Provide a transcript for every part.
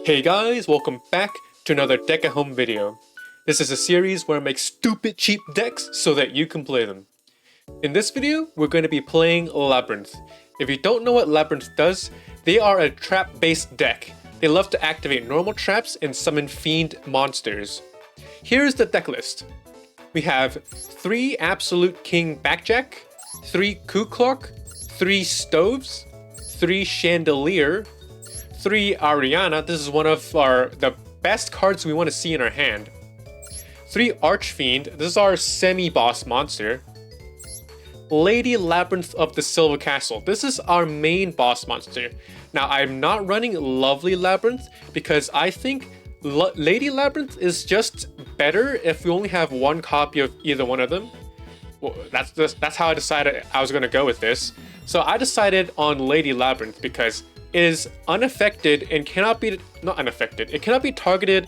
Hey guys, welcome back to another deck at home video. This is a series where I make stupid cheap decks so that you can play them. In this video, we're going to be playing Labrynth. If you don't know what Labrynth does, they are a trap-based deck. They love to activate normal traps and summon fiend monsters. Here's the deck list. We have 3 Absolute King Backjack, 3 cooclock, 3 stoves, 3 chandelier, 3 ariannathe. This is one of the best cards we want to see in our hand. 3 archfiend. This is our semi-boss monster. Lady Labrynth of the Silver Castle. This is our main boss monster. Now, I'm not running Lovely Labrynth because I think Lady Labrynth is just better if we only have one copy of either one of them. Well, that's how I decided I was going to go with this. So I decided on Lady Labrynth because it is unaffected and cannot be it cannot be targeted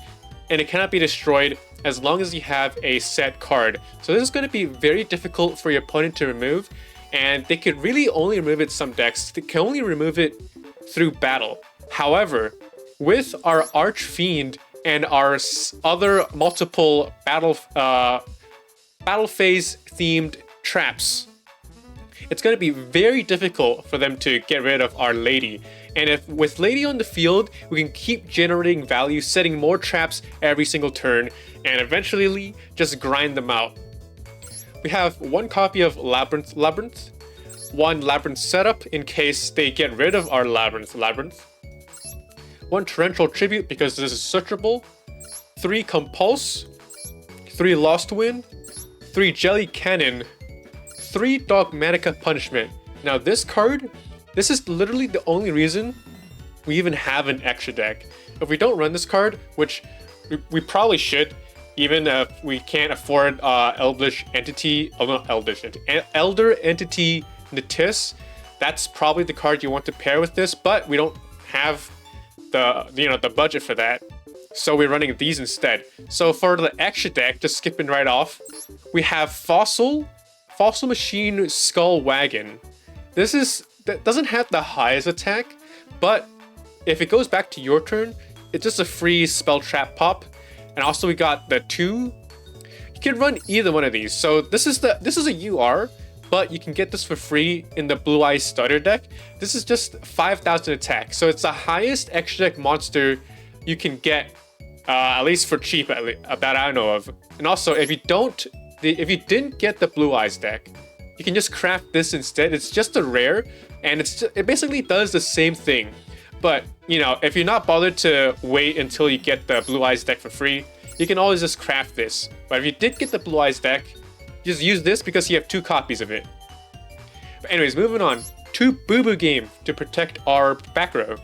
and it cannot be destroyed as long as you have a set card. So this is going to be very difficult for your opponent to remove, and they could really only remove it some decks. They can only remove it through battle. However, with our archfiend and our other multiple battle phase themed traps, it's going to be very difficult for them to get rid of our lady. And if with lady on the field, we can keep generating value, setting more traps every single turn, and eventually just grind them out. We have 1 copy of Labrynth, 1 Labrynth setup in case they get rid of our Labrynth, 1 torrential tribute because this is searchable, 3 compulse, 3 lost wind, 3 jelly cannon, 3 dogmatika punishment. Now this card, this is literally the only reason we even have an extra deck. If we don't run this card, which we probably should, even if we can't afford Elder Entity Natis, that's probably the card you want to pair with this, but we don't have the budget for that. So we're running these instead. So for the extra deck, just skipping right off, we have Fossil Machine Skull Wagon. That doesn't have the highest attack, but if it goes back to your turn, it's just a free spell trap pop. And also we got the 2. You can run either one of these. So this is a UR, but you can get this for free in the Blue Eyes starter deck. This is just 5,000 attack, so it's the highest extra deck monster you can get, at least for cheap, that I know of. And also, if you didn't get the Blue Eyes deck, you can just craft this instead. It's just a rare, and it basically does the same thing. But, if you're not bothered to wait until you get the Blue Eyes deck for free, you can always just craft this. But if you did get the Blue Eyes deck, just use this because you have 2 copies of it. But anyways, moving on. 2 Boo Boo Game to protect our back row.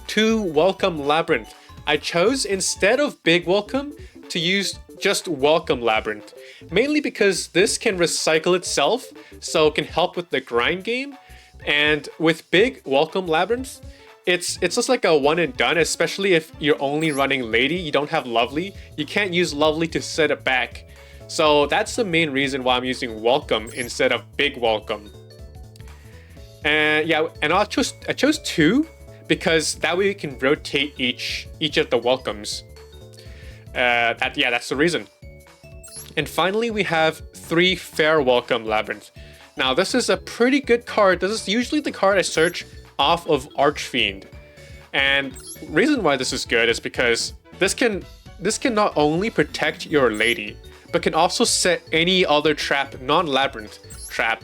2 Welcome Labrynth. I chose, instead of Big Welcome, to use just Welcome Labrynth, mainly because this can recycle itself, so it can help with the grind game. And with Big Welcome Labrynth, it's just like a one and done, especially if you're only running Lady, you don't have Lovely. You can't use Lovely to set it back. So that's the main reason why I'm using Welcome instead of Big Welcome. And yeah, and I chose 2 because that way we can rotate each of the welcomes. That's the reason. And finally, we have 3 farewelcome Labrynth. Now, this is a pretty good card. This is usually the card I search off of Archfiend. And reason why this is good is because this can not only protect your lady, but can also set any other trap, non-Labrynth trap,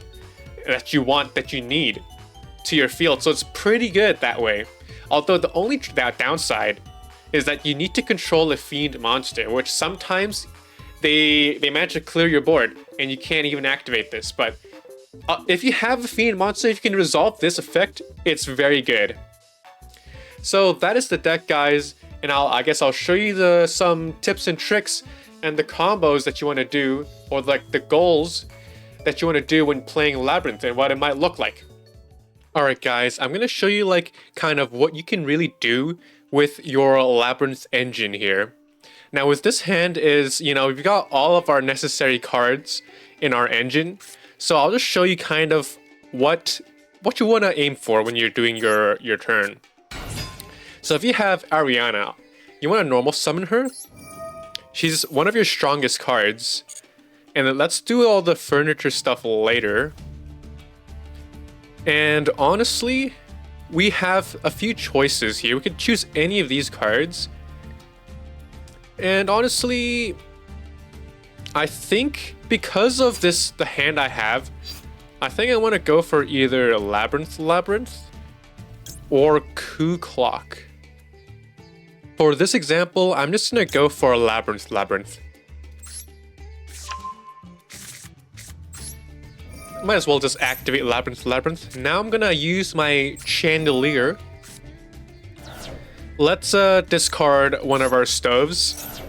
that you need to your field. So it's pretty good that way. Although the only downside is that you need to control a fiend monster, which sometimes they manage to clear your board and you can't even activate this. But if you have a fiend monster, if you can resolve this effect, it's very good. So that is the deck, guys, and I guess I'll show you some tips and tricks and the combos that you want to do, or like the goals that you want to do when playing Labrynth and what it might look like. Alright guys, I'm going to show you kind of what you can really do with your Labrynth engine here. Now with this hand is, we've got all of our necessary cards in our engine. So I'll just show you kind of what you want to aim for when you're doing your turn. So if you have Arianna, you want to normal summon her. She's one of your strongest cards. And then let's do all the furniture stuff later. And honestly, we have a few choices here. We could choose any of these cards. And honestly, I think because of this, the hand I have, I think I want to go for either Labrynth or cooclock. For this example, I'm just going to go for Labrynth. Might as well just activate Labrynth. Now I'm gonna use my chandelier. Let's discard one of our stoves.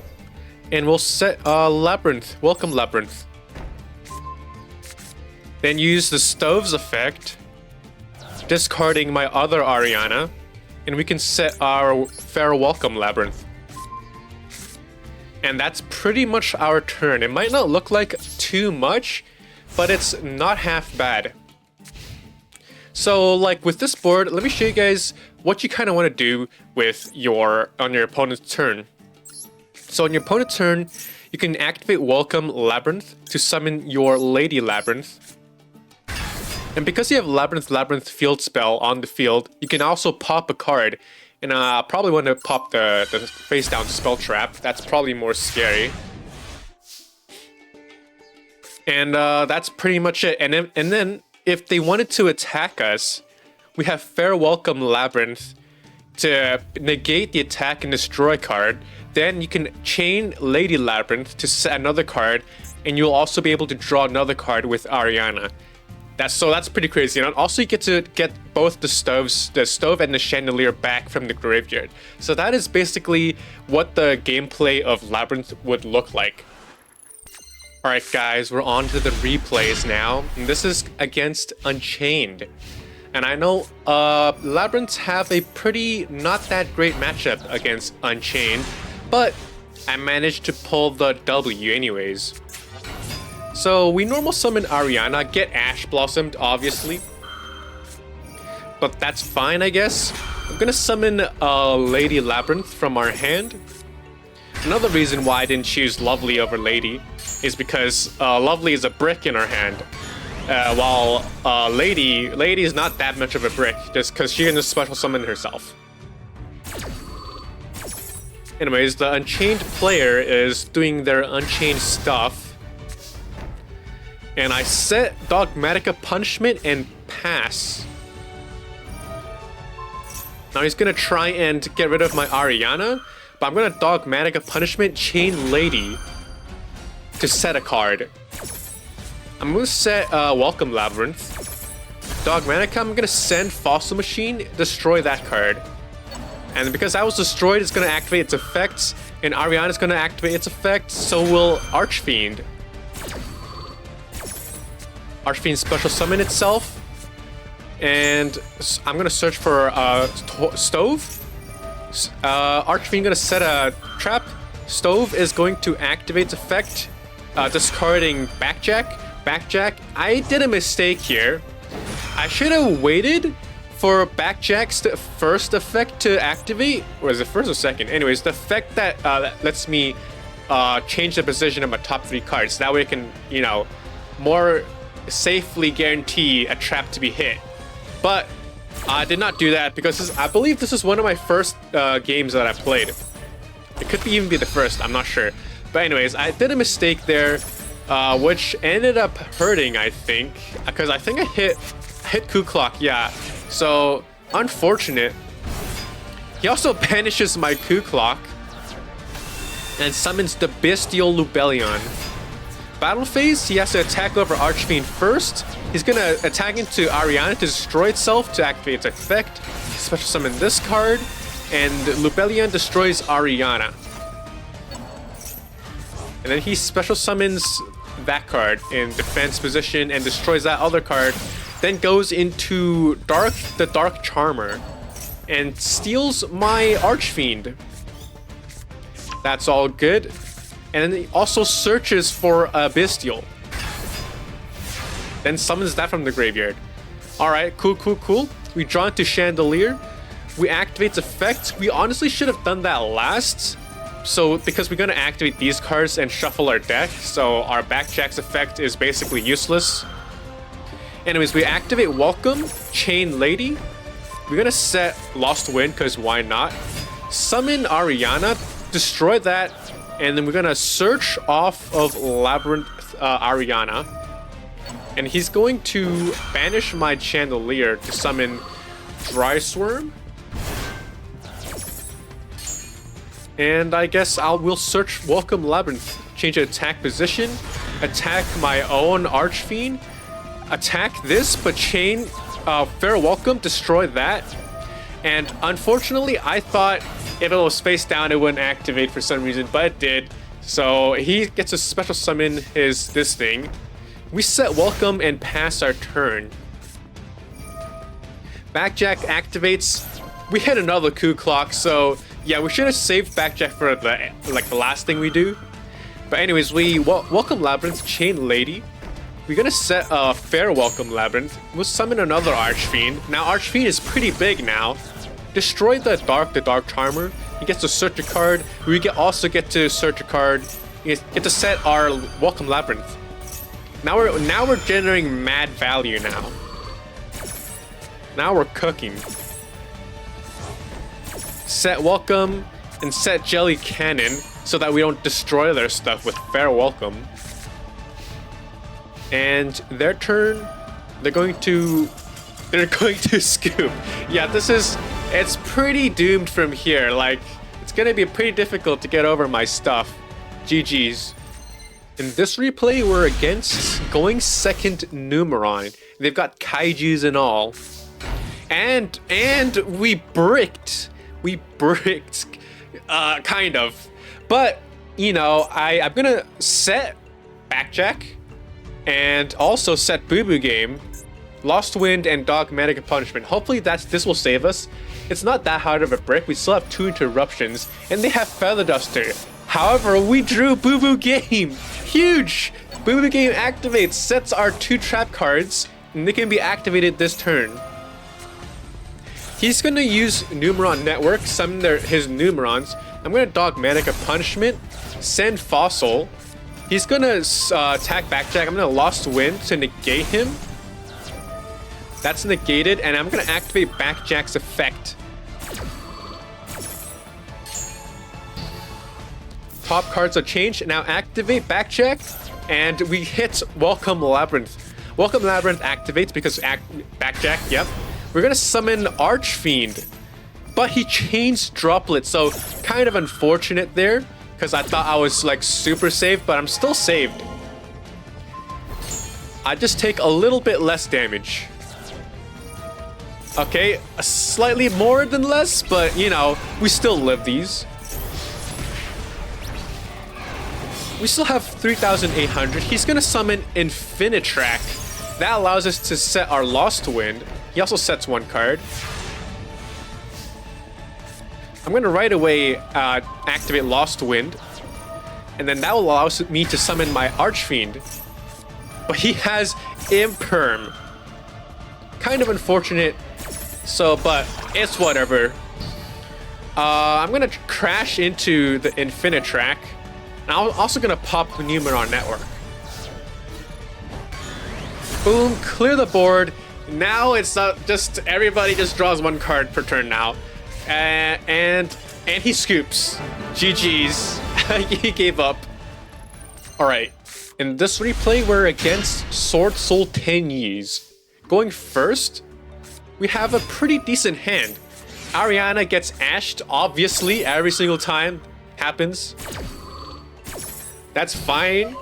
And we'll set Labrynth. Welcome, Labrynth. Then use the stove's effect, discarding my other Arianna. And we can set our farewelcome, Labrynth. And that's pretty much our turn. It might not look like too much, but it's not half bad. So like with this board, let me show you guys what you kind of want to do with on your opponent's turn. So on your opponent's turn, you can activate Welcome Labrynth to summon your Lady Labrynth. And because you have Labrynth field spell on the field, you can also pop a card. And probably want to pop the face down spell trap. That's probably more scary. And that's pretty much it. And then if they wanted to attack us, we have Farewelcome Labrynth to negate the attack and destroy card. Then you can chain Lady Labrynth to set another card, and you'll also be able to draw another card with Arianna. That's pretty crazy. And also you get to get both the stove and the chandelier back from the graveyard. So that is basically what the gameplay of Labrynth would look like. Alright guys, we're on to the replays now, and this is against Unchained. And I know Labrynths have a pretty not that great matchup against Unchained, but I managed to pull the W anyways. So we normal summon Arianna, get Ash Blossomed obviously, but that's fine I guess. I'm gonna summon Lady Labrynth from our hand. Another reason why I didn't choose Lovely over Lady is because Lovely is a brick in our hand, while Lady is not that much of a brick, just because she can just special summon herself. Anyways, the Unchained player is doing their Unchained stuff, and I set Dogmatika Punishment and pass. Now he's gonna try and get rid of my Arianna, but I'm gonna Dogmatika Punishment chain Lady to set a card. I'm gonna set Welcome Labrynth. Dogmatika, I'm gonna send Fossil Machine, destroy that card. And because that was destroyed, it's gonna activate its effects, and Arianna's gonna activate its effects, so will Archfiend. Archfiend special summon itself, and I'm gonna search for stove. Archfiend gonna set a trap. Stove is going to activate its effect, discarding Backjack. I did a mistake here. I should have waited for Backjack's first effect to activate. Or is it first or second? Anyways, the effect that lets me change the position of my top 3 cards. That way I can, more safely guarantee a trap to be hit. But I did not do that because I believe this is one of my first games that I played. It could even be the first, I'm not sure. But anyways, I did a mistake there, which ended up hurting, I think. Because I think I hit cooclock, yeah. So, unfortunate. He also banishes my cooclock and summons the Bestial Lubellion. Battle phase, he has to attack over Archfiend first. He's gonna attack into Arianna to destroy itself to activate its effect. Special summon this card, and Lubellion destroys Arianna. And then he special summons that card in defense position and destroys that other card. Then goes into the Dark Charmer and steals my Archfiend. That's all good. And then he also searches for a Bestial. Then summons that from the graveyard. Alright, cool. We draw into Chandelier. we activate effect. We honestly should have done that last. So, because we're gonna activate these cards and shuffle our deck, so our Backjack's effect is basically useless. Anyways, we activate Welcome, Chain Lady. We're gonna set Lost Wind, because why not? Summon Ariannathe, destroy that, and then we're gonna search off of Labrynth Ariannathe. And he's going to banish my Chandraglier to summon Dry Swarm. And I guess we'll search Welcome Labyrinth, change the attack position, attack my own archfiend, attack this, but chain Fair Welcome, destroy that. And unfortunately, I thought if it was face down, it wouldn't activate for some reason, but it did. So he gets a special summon this thing. We set Welcome and pass our turn. Backjack activates. We hit another cooclock, so yeah, we should have saved Backjack for the last thing we do. But anyways, we Welcome Labyrinth, Chain Lady. We're gonna set a Fair Welcome Labyrinth. We'll summon another Archfiend. Now Archfiend is pretty big now. Destroy the Dark Charmer. He gets to search a card. We also get to search a card. We get to set our Welcome Labyrinth. Now we're generating mad value now. Now we're cooking. Set Welcome and set Jelly Cannon so that we don't destroy their stuff with Fair Welcome. And their turn, they're going to scoop. Yeah, it's pretty doomed from here. Like, it's gonna be pretty difficult to get over my stuff. GG's. In this replay, we're against going second numeron. They've got kaijus and all. And we bricked. We bricked, kind of. But, you know, I'm gonna set Backjack and also set Boo Boo Game, Lost Wind, and Dogmatika Punishment. Hopefully this will save us. It's not that hard of a brick. We still have 2 interruptions, and they have Feather Duster. However, we drew Boo Boo Game. Huge! Boo Boo Game activates, sets our 2 trap cards, and they can be activated this turn. He's gonna use Numeron Network, summon his Numerons. I'm gonna Dogmatika Punishment, send Fossil. He's gonna attack Backjack. I'm gonna Lost Wind to negate him. That's negated, and I'm gonna activate Backjack's effect. Top cards are changed. Now activate Backjack, and we hit Welcome Labyrinth. Welcome Labyrinth activates because Backjack, yep. We're gonna summon Archfiend, but he changed Droplet, so kind of unfortunate there, because I thought I was like super safe, but I'm still saved. I just take a little bit less damage. Okay, slightly more than less, but you know, we still live these. We still have 3,800. He's gonna summon Infinitrack. That allows us to set our Lost Wind. He also sets 1 card. I'm gonna right away activate Lost Wind, and then that will allow me to summon my Archfiend. But he has Imperm. Kind of unfortunate. So, but it's whatever. I'm gonna crash into the Infinitrack. And I'm also gonna pop Numeron Network. Boom, clear the board. Now it's not just everybody just draws 1 card per turn now. And he scoops. GG's. He gave up. Alright. In this replay, we're against Sword Soul Tenyis. Going first, we have a pretty decent hand. Ariannathe gets ashed, obviously, every single time. Happens. That's fine.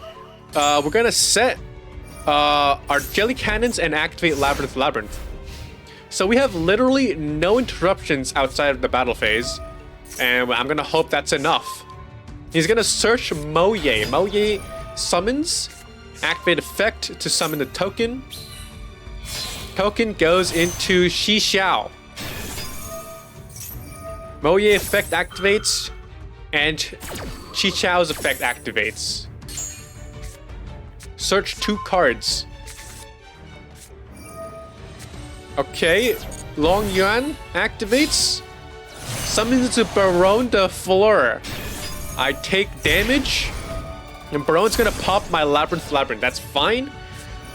We're gonna set our Jelly Cannons and activate Labrynth. So we have literally no interruptions outside of the battle phase. And I'm gonna hope that's enough. He's gonna search Moye. Moye summons. Activate effect to summon the token. Token goes into Xiao. Moye effect activates. And Xiao's effect activates. Search 2 cards. Okay, Long Yuan activates. Summons to Baron de Fleur. I take damage. And Baron's gonna pop my Labrynth. That's fine.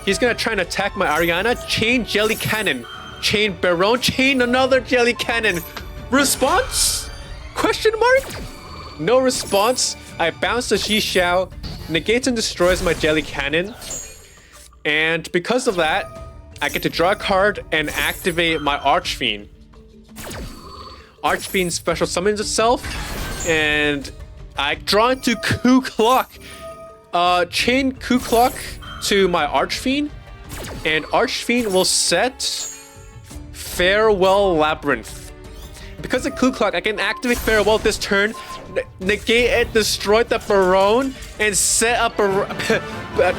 He's gonna try and attack my Ariana. Chain Jelly Cannon. Chain Baron. Chain another Jelly Cannon. Response? Question mark? No response. I bounce the Xixiao. Negates and destroys my Jelly Cannon. And because of that, I get to draw a card and activate my Archfiend. Archfiend special summons itself. And I draw into cooclock. Chain cooclock to my Archfiend. And Archfiend will set Farewell Labrynth. Because of cooclock, I can activate Farewell this turn, negate and destroy the Baron, and set up a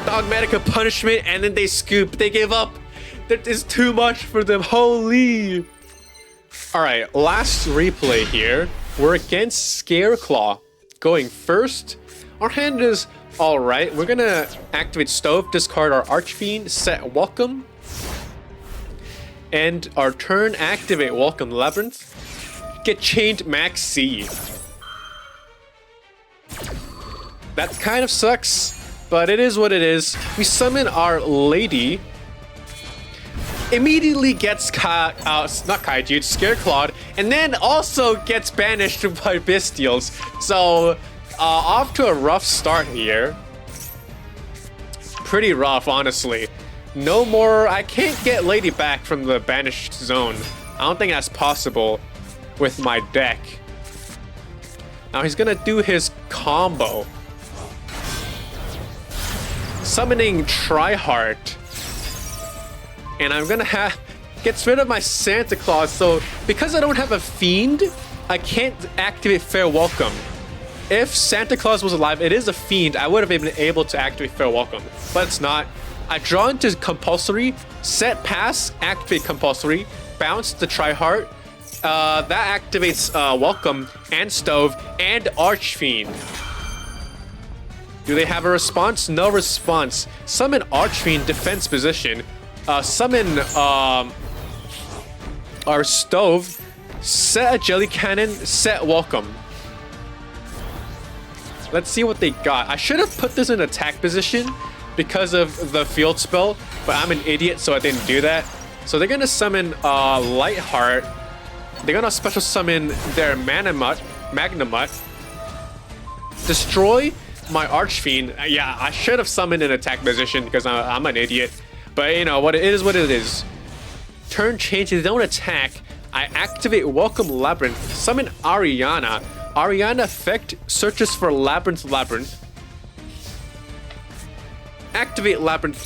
dogmatika punishment, and then they scoop. They give up. That is too much for them. Holy. Alright, last replay here. We're against Scareclaw. Going first. Our hand is alright. We're gonna activate Stove, discard our Archfiend, set Welcome. End our turn, activate Welcome Labrynth. Get chained Max C. That kind of sucks, but it is what it is. We summon our lady. Immediately gets not Kaiju, Scareclaw, and then also gets banished by Bestials. So, off to a rough start here. Pretty rough, honestly. No more. I can't get Lady back from the banished zone. I don't think that's possible with my deck. Now he's gonna do his combo. Summoning Tryhard. And I'm gonna gets rid of my Santa Claus. So because I don't have a fiend, I can't activate Fair Welcome. If Santa Claus was alive, it is a fiend, I would have been able to activate Fair Welcome. But it's not. I draw into compulsory, set pass, activate compulsory, bounce the Tryhard. That activates Welcome and Stove and Archfiend. Do they have a response? No response. Summon Archfiend defense position. Summon our Stove. Set a Jelly Cannon. Set Welcome. Let's see what they got. I should have put this in attack position because of the field spell, but I'm an idiot, so I didn't do that. So they're gonna summon Lightheart. They're gonna special summon their Magnamut. Destroy my Archfiend. Yeah, I should have summoned an attack position because I'm an idiot. But you know what, it is what it is. Turn change, they don't attack. I activate Welcome Labrynth. Summon Ariana. Ariana effect searches for Labrynth. Activate Labrynth.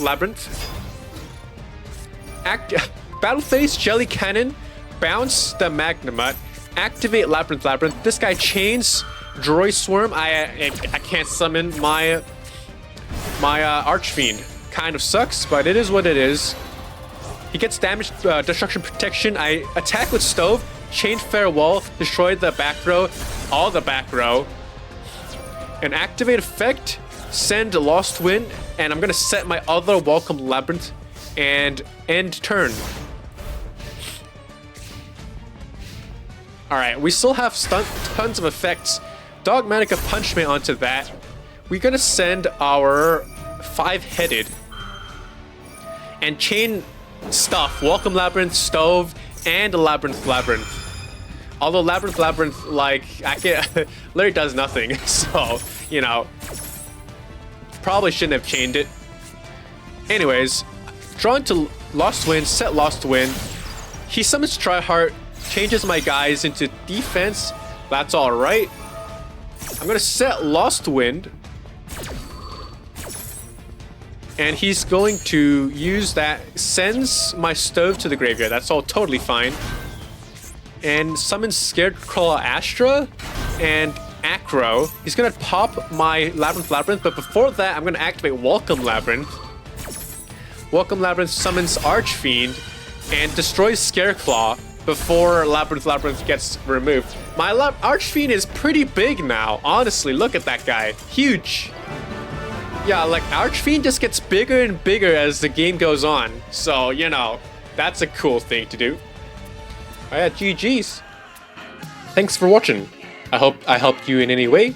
Battle phase Jelly Cannon. Bounce the Magnamut. Activate Labrynth. This guy chains Droid Swarm. I can't summon my Archfiend. Kind of sucks, but it is what it is. He gets damage, destruction protection. I attack with Stove. Chain Farewell. Destroy the back row. All the back row. And activate effect. Send Lost Wind. And I'm gonna set my other Welcome Labrynth. And end turn. Alright, we still have tons of effects. Dogmatika Punishment onto that. We're gonna send our 5-headed. And chain stuff. Welcome Labrynth, Stove, and Labrynth. Although Labrynth, like, I can't, literally does nothing. So, you know, probably shouldn't have chained it. Anyways, draw into Lost Wind, set Lost Wind. He summons Tryhard, changes my guys into defense. That's alright. I'm gonna set Lost Wind. And he's going to use that, sends my Stove to the graveyard. That's all totally fine. And summons Scareclaw Astra and Acro. He's gonna pop my Labrynth, but before that, I'm gonna activate Welcome Labrynth. Welcome Labrynth summons Archfiend and destroys Scareclaw before Labrynth gets removed. My Archfiend is pretty big now. Honestly, look at that guy. Huge. Yeah, like Archfiend just gets bigger and bigger as the game goes on. So, you know, that's a cool thing to do. Oh yeah, GG's. Thanks for watching. I hope I helped you in any way.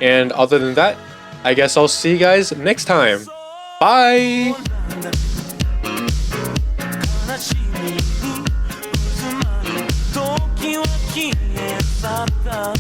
And other than that, I guess I'll see you guys next time. Bye! Bye.